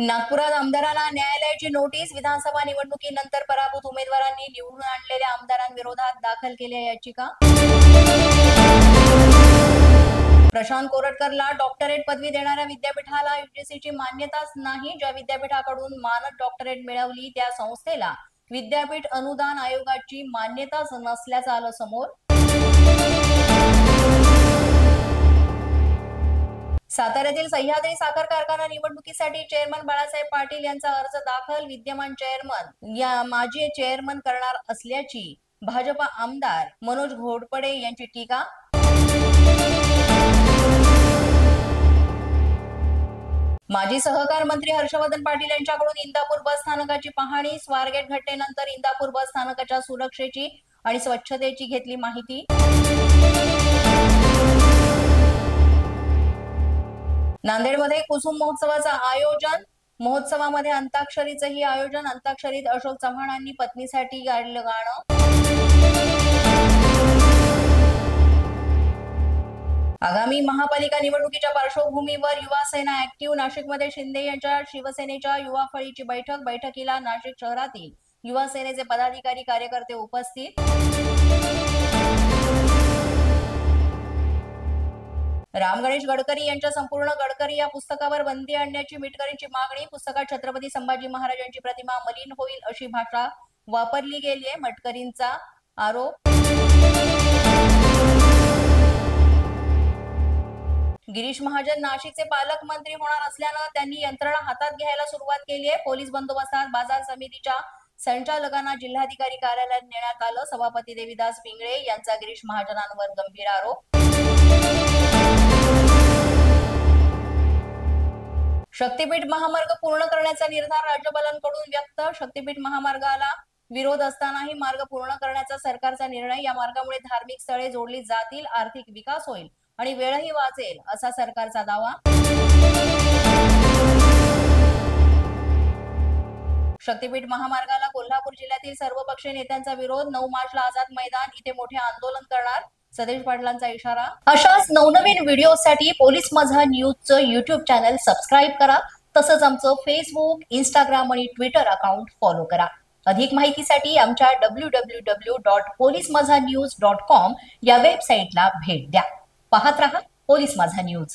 नागपुरात आमदारांना न्यायालयाची नोटीस। विधानसभा निवडणुकीनंतर पराभूत उमेदवारांनी निवडून आणलेल्या आमदारांविरोधात दाखल केली याचिका। प्रशांत कोरटकरला डॉक्टरेट पदवी देणाऱ्या विद्यापीठाला यूजीसीची मान्यताच नाही। ज्या विद्यापीठाकडून मानद डॉक्टरेट मिळवली त्या संस्थेला विद्यापीठ अनुदान आयोगाची मान्यताच नसल्याचं आलं समोर। साताऱ्यातील सह्याद्री साखर कारखाना निवडणुकीसाठी चेअरमन बाळासाहेब पाटील यांचा अर्ज दाखल। विद्यमान चेअरमन या माजी चेअरमन करणार असल्याची भाजपा आमदार मनोज घोरपडे यांची टीका। माजी सहकार मंत्री हर्षवर्धन पाटील यांच्याकडून इंदापूर बस स्थानकाची पाहणी। स्वारगेट घटनेनंतर इंदापूर बस स्थानकाच्या सुरक्षेची आणि स्वच्छतेची घेतली माहिती। नांदेडमध्ये कुसुम महोत्सवाचं आयोजन। महोत्सवामध्ये अंताक्षरीचंही आयोजन। अंताक्षरीत अशोक चव्हाणांनी पत्नीसाठी गायलं गाणं। आगामी महापालिका निवडणुकीच्या पार्श्वभूमीवर युवा सेना ऍक्टिव्ह। नाशिकमध्ये शिंदे यांच्या शिवसेनेच्या युवा फळीची बैठकीला नाशिक शहरातील युवा सेनेचे पदाधिकारी कार्यकर्ते उपस्थित। राम गणेश गडकरी यांच्या संपूर्ण गडकरी या पुस्तकावर बंदी आणण्याची मिटकरींची मागणी। पुस्तकात छत्रपती संभाजी महाराजांची प्रतिमा मलिन होईल अशी भाषा वापरली गेली आहे, मटकरींचा आरोप। गिरीश महाजन नाशिकचे पालकमंत्री होणार असल्यानं त्यांनी यंत्रणा हातात घ्यायला सुरुवात केली आहे। पोलीस बंदोबस्तात बाजार समितीच्या संचालकांना जिल्हाधिकारी कार्यालयात नेण्यात आलं। सभापती देवीदास पिंगळे यांचा गिरीश महाजनांवर गंभीर आरोप। शक्तीपीठ महामार्ग पूर्ण करण्याचा निर्धार राज्यपालांकडून व्यक्त। शक्तीपीठ महामार्गाला विरोध असतानाही मार्ग पूर्ण करण्याचा सरकारचा निर्णय। या मार्गामुळे धार्मिक स्थळे जोडली जातील, आर्थिक विकास होईल आणि वेळही वाचेल असा सरकारचा दावा। शक्तीपीठ महामार्गाला कोल्हापूर जिल्ह्यातील सर्वपक्षीय नेत्यांचा विरोध। 9 मार्चला आझाद मैदान इथे मोठे आंदोलन करणार, सदेश पाटलांचा इशारा। अशाच नवनवीन व्हिडिओसाठी पोलीस माझा न्यूजचं YouTube चॅनल सबस्क्राईब करा। तसंच आमचं फेसबुक, इंस्टाग्राम आणि ट्विटर अकाउंट फॉलो करा। अधिक माहितीसाठी आमच्या www.polismazhanews.com या वेबसाईटला भेट द्या। पाहत रहा पोलीस माझा न्यूज।